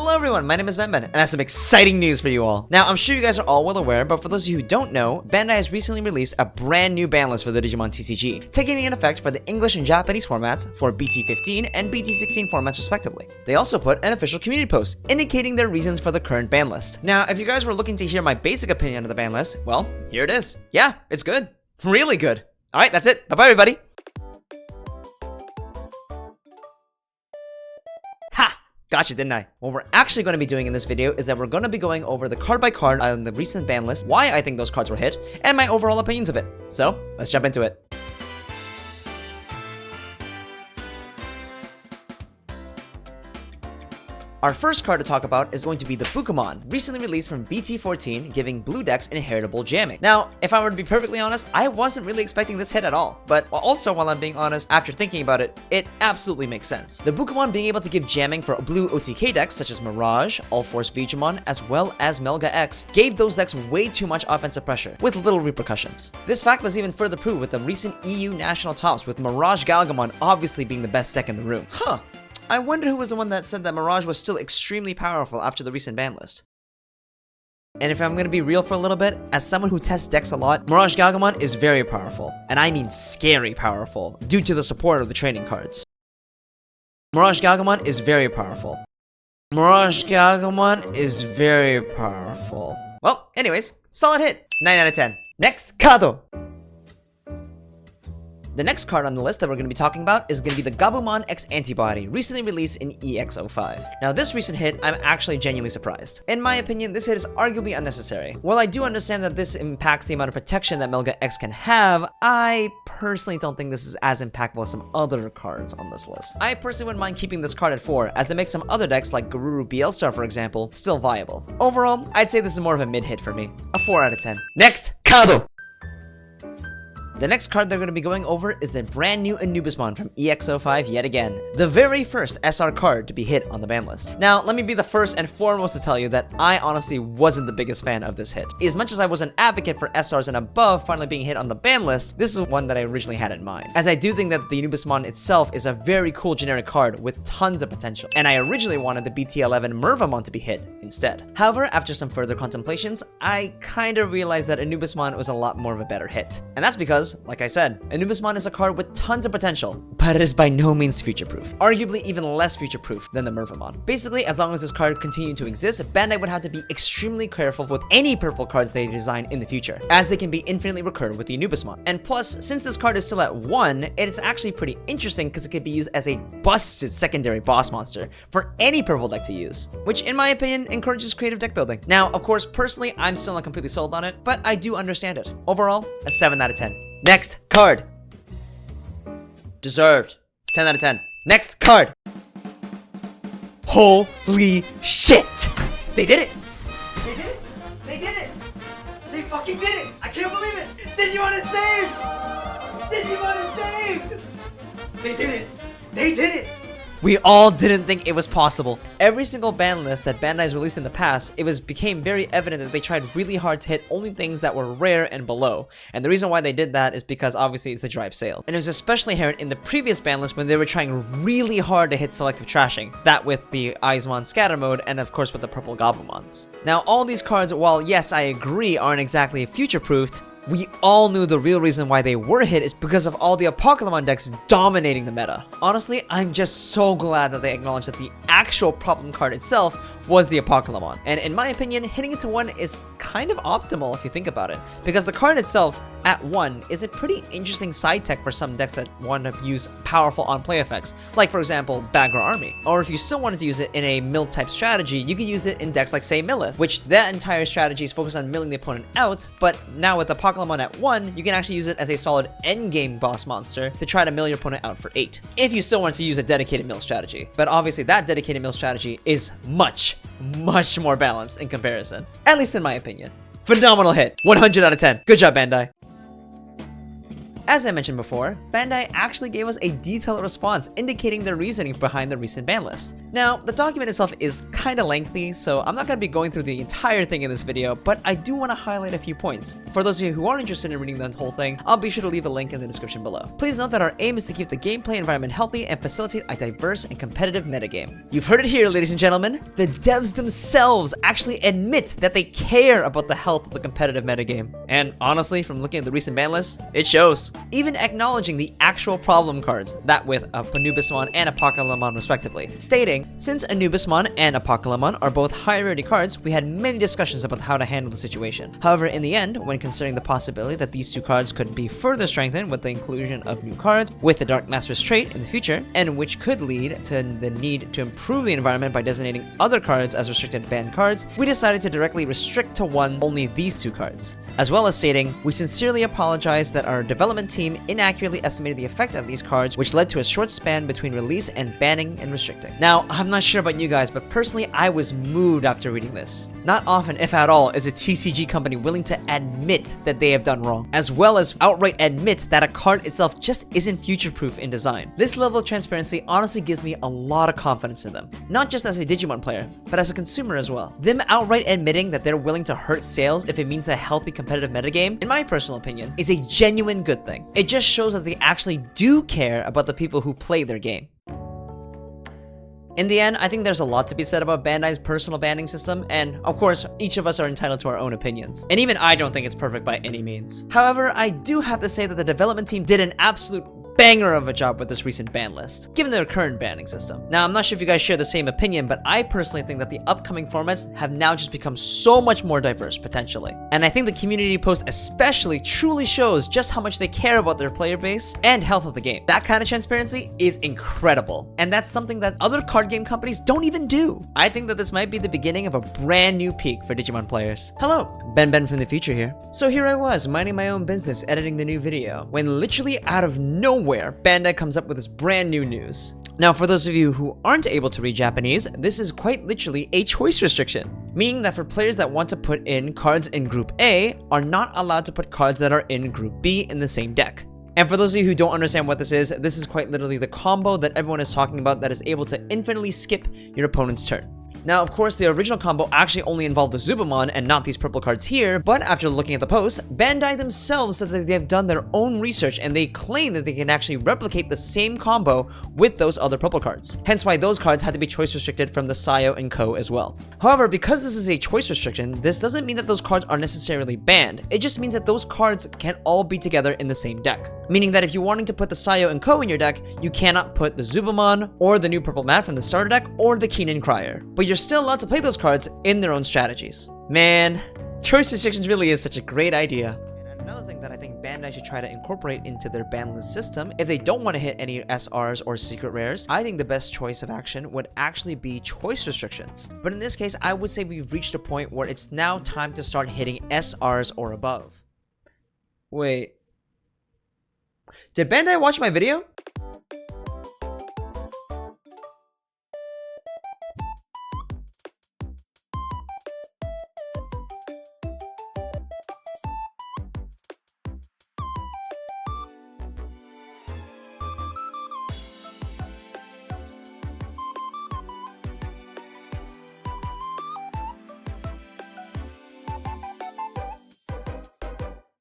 Hello everyone, my name is Ben, and I have some exciting news for you all. Now, I'm sure you guys are all well aware, but for those of you who don't know, Bandai has recently released a brand new ban list for the Digimon TCG, taking into effect for the English and Japanese formats for BT15 and BT16 formats respectively. They also put an official community post indicating their reasons for the current ban list. Now, if you guys were looking to hear my basic opinion of the ban list, well, here it is. Yeah, it's good. Really good. Alright, that's it. Bye-bye everybody. Gotcha, didn't I? What we're actually going to be doing in this video is that we're going to be going over the card by card on the recent ban list, why I think those cards were hit, and my overall opinions of it. So, let's jump into it. Our first card to talk about is going to be the Bubblegum, recently released from BT14, giving blue decks inheritable jamming. Now, if I were to be perfectly honest, I wasn't really expecting this hit at all, but also while I'm being honest, after thinking about it, it absolutely makes sense. The Bubblegum being able to give jamming for blue OTK decks such as Mirage, All Force Digimon, as well as Melga X, gave those decks way too much offensive pressure, with little repercussions. This fact was even further proved with the recent EU national tops, with Mirage Galgamon obviously being the best deck in the room. I wonder who was the one that said that Mirage was still extremely powerful after the recent ban list. And if I'm gonna be real for a little bit, as someone who tests decks a lot, Mirage Galgamon is very powerful. And I mean scary powerful, due to the support of the training cards. Mirage Galgamon is very powerful. Mirage Galgamon is very powerful. Well, anyways, solid hit. 9 out of 10. Next, Kado. The next card on the list that we're going to be talking about is going to be the Gabumon X Antibody, recently released in EX05. Now, this recent hit, I'm actually genuinely surprised. In my opinion, this hit is arguably unnecessary. While I do understand that this impacts the amount of protection that Melga X can have, I personally don't think this is as impactful as some other cards on this list. I personally wouldn't mind keeping this card at 4, as it makes some other decks like Garuru BL-Star, for example, still viable. Overall, I'd say this is more of a mid-hit for me. A 4 out of 10. Next, Kado! The next card they're going to be going over is the brand new Anubismon from EX05 yet again. The very first SR card to be hit on the ban list. Now, let me be the first and foremost to tell you that I honestly wasn't the biggest fan of this hit. As much as I was an advocate for SRs and above finally being hit on the ban list, this is one that I originally had in mind. As I do think that the Anubismon itself is a very cool generic card with tons of potential. And I originally wanted the BT11 Mervamon to be hit instead. However, after some further contemplations, I kind of realized that Anubismon was a lot more of a better hit. And that's because, like I said, Anubismon is a card with tons of potential, but it is by no means future-proof. Arguably even less future-proof than the Mervamon. Basically, as long as this card continued to exist, Bandai would have to be extremely careful with any purple cards they design in the future, as they can be infinitely recurred with the Anubismon. And plus, since this card is still at 1, it is actually pretty interesting because it can be used as a busted secondary boss monster for any purple deck to use, which in my opinion encourages creative deck building. Now, of course, personally, I'm still not completely sold on it, but I do understand it. Overall, a 7 out of 10. Next card. Deserved. 10 out of 10. Next card. Holy shit! They did it! They did it! They did it! They fucking did it! I can't believe it! Digimon is saved! Digimon is saved! They did it! They did it! We all didn't think it was possible. Every single ban list that Bandai's released in the past, became very evident that they tried really hard to hit only things that were rare and below. And the reason why they did that is because obviously it's the drive sale. And it was especially apparent in the previous ban list when they were trying really hard to hit selective trashing. That with the Aizmon scatter mode and of course with the purple Gabumons. Now all these cards, while yes I agree aren't exactly future-proofed, we all knew the real reason why they were hit is because of all the Apocalypse decks dominating the meta. Honestly, I'm just so glad that they acknowledged that the actual problem card itself was the Apocalypse. And in my opinion, hitting it to 1 is kind of optimal if you think about it. Because the card itself, at 1, is a pretty interesting side tech for some decks that want to use powerful on-play effects. Like, for example, Bagra Army. Or if you still wanted to use it in a mill-type strategy, you could use it in decks like, say, Millith, which that entire strategy is focused on milling the opponent out, but now with Apocalypse at 1, you can actually use it as a solid endgame boss monster to try to mill your opponent out for 8. If you still want to use a dedicated mill strategy. But obviously that dedicated mill strategy is much more balanced in comparison. At least in my opinion. Phenomenal hit. 100 out of 10. Good job, Bandai. As I mentioned before, Bandai actually gave us a detailed response indicating their reasoning behind the recent ban list. Now, the document itself is kinda lengthy, so I'm not gonna be going through the entire thing in this video, but I do want to highlight a few points. For those of you who are interested in reading the whole thing, I'll be sure to leave a link in the description below. Please note that our aim is to keep the gameplay environment healthy and facilitate a diverse and competitive metagame. You've heard it here, ladies and gentlemen. The devs themselves actually admit that they care about the health of the competitive metagame. And honestly, from looking at the recent ban list, it shows. Even acknowledging the actual problem cards, that with Anubismon and Apocalypse respectively, stating, since Anubismon and Apocalypse are both high rarity cards, we had many discussions about how to handle the situation. However, in the end, when considering the possibility that these two cards could be further strengthened with the inclusion of new cards with the Dark Master's trait in the future, and which could lead to the need to improve the environment by designating other cards as restricted banned cards, we decided to directly restrict to only these two cards. As well as stating, we sincerely apologize that our development team inaccurately estimated the effect of these cards, which led to a short span between release and banning and restricting. Now, I'm not sure about you guys, but personally, I was moved after reading this. Not often, if at all, is a TCG company willing to admit that they have done wrong, as well as outright admit that a card itself just isn't future-proof in design. This level of transparency honestly gives me a lot of confidence in them, not just as a Digimon player, but as a consumer as well. Them outright admitting that they're willing to hurt sales if it means a healthy competitive metagame, in my personal opinion, is a genuine good thing. It just shows that they actually do care about the people who play their game. In the end, I think there's a lot to be said about Bandai's personal banning system, and of course, each of us are entitled to our own opinions. And even I don't think it's perfect by any means. However, I do have to say that the development team did an absolute banger of a job with this recent ban list, given their current banning system. Now, I'm not sure if you guys share the same opinion, but I personally think that the upcoming formats have now just become so much more diverse, potentially. And I think the community post especially truly shows just how much they care about their player base and health of the game. That kind of transparency is incredible, and that's something that other card game companies don't even do. I think that this might be the beginning of a brand new peak for Digimon players. Hello, Ben from the future here. So here I was, minding my own business, editing the new video, when literally out of nowhere, Bandai comes up with this brand new news. Now, for those of you who aren't able to read Japanese, this is quite literally a choice restriction, meaning that for players that want to put in cards in Group A are not allowed to put cards that are in Group B in the same deck. And for those of you who don't understand what this is quite literally the combo that everyone is talking about that is able to infinitely skip your opponent's turn. Now, of course, the original combo actually only involved the Zubamon and not these purple cards here, but after looking at the post, Bandai themselves said that they have done their own research and they claim that they can actually replicate the same combo with those other purple cards. Hence why those cards had to be choice restricted from the Sayo and Co as well. However, because this is a choice restriction, this doesn't mean that those cards are necessarily banned. It just means that those cards can all be together in the same deck. Meaning that if you're wanting to put the Sayo and Co in your deck, you cannot put the Zubamon or the new purple mat from the starter deck or the Keenan Crier. But you're still allowed to play those cards in their own strategies. Man, choice restrictions really is such a great idea. And another thing that I think Bandai should try to incorporate into their ban list system, if they don't want to hit any SRs or secret rares, I think the best choice of action would actually be choice restrictions. But in this case, I would say we've reached a point where it's now time to start hitting SRs or above. Wait. Did Bandai watch my video?